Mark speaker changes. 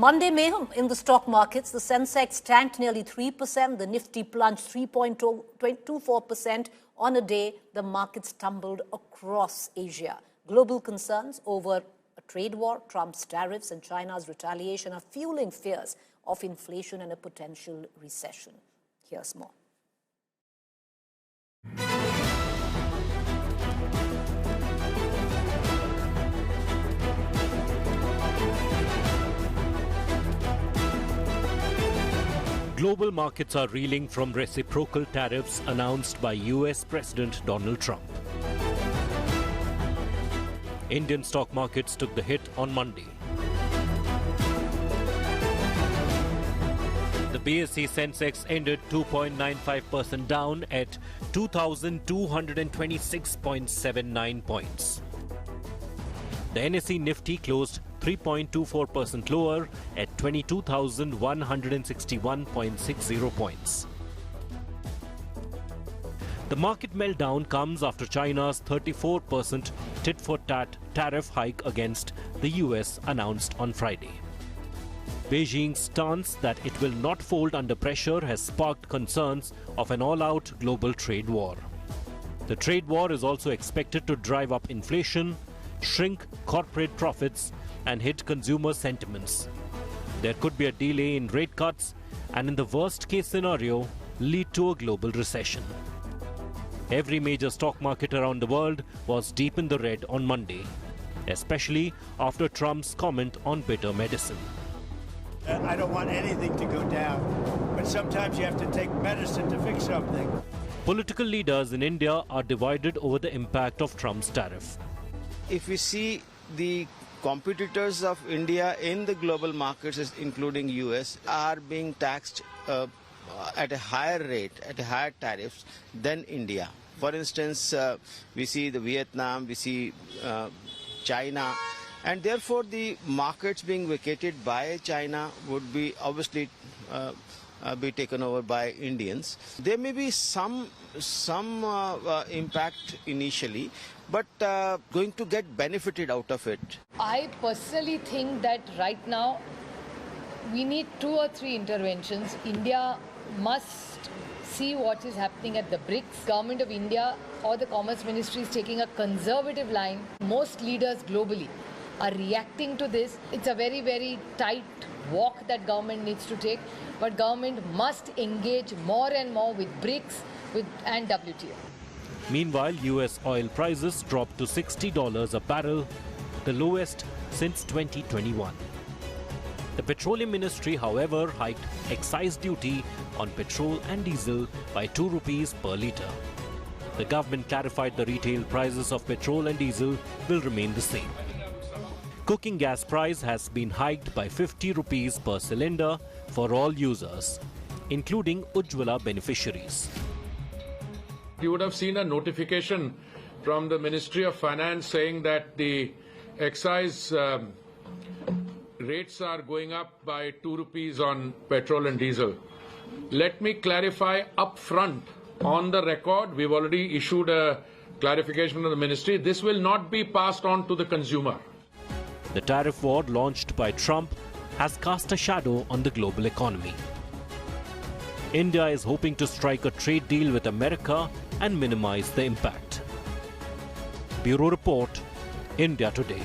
Speaker 1: Monday mayhem in the stock markets. The Sensex tanked nearly 3%. The Nifty plunged 3.24%. On a day, the markets tumbled across Asia. Global concerns over a trade war, Trump's tariffs, and China's retaliation are fueling fears of inflation and a potential recession. Here's more.
Speaker 2: Global markets are reeling from reciprocal tariffs announced by US President Donald Trump. Indian stock markets took the hit on Monday. The BSE Sensex ended 2.95% down at 2,226.79 points. The NSE Nifty closed 3.24% lower at 22,161.60 points. The market meltdown comes after China's 34% tit-for-tat tariff hike against the US announced on Friday. Beijing's stance that it will not fold under pressure has sparked concerns of an all-out global trade war. The trade war is also expected to drive up inflation, shrink corporate profits, and hit consumer sentiments. There could be a delay in rate cuts and, in the worst-case scenario, lead to a global recession. Every major stock market around the world was deep in the red on Monday, especially after Trump's comment on bitter medicine.
Speaker 3: I don't want anything to go down, but sometimes you have to take medicine to fix something.
Speaker 2: Political leaders in India are divided over the impact of Trump's tariff.
Speaker 4: If we see the competitors of India in the global markets, including US, are being taxed at a higher rate, at a higher tariffs than India. For instance, we see the Vietnam, we see China, and therefore the markets being vacated by China would be obviously be taken over by Indians. There may be some impact initially, but going to get benefited out of it.
Speaker 5: I personally think that right now we need 2 or 3 interventions. India must see what is happening at the BRICS. Government of India or the Commerce Ministry is taking a conservative line. Most leaders globally are reacting to this. It's a very, very tight walk that government needs to take, but government must engage more and more with BRICS and WTO.
Speaker 2: Meanwhile, US oil prices dropped to $60 a barrel, the lowest since 2021. The Petroleum Ministry, however, hiked excise duty on petrol and diesel by 2 rupees per litre. The government clarified the retail prices of petrol and diesel will remain the same. Cooking gas price has been hiked by 50 rupees per cylinder for all users, including Ujjwala beneficiaries.
Speaker 6: You would have seen a notification from the Ministry of Finance saying that the excise rates are going up by 2 rupees on petrol and diesel. Let me clarify up front on the record. We've already issued a clarification from the ministry. This will not be passed on to the consumer.
Speaker 2: The tariff war launched by Trump has cast a shadow on the global economy. India is hoping to strike a trade deal with America and minimize the impact. Bureau Report, India Today.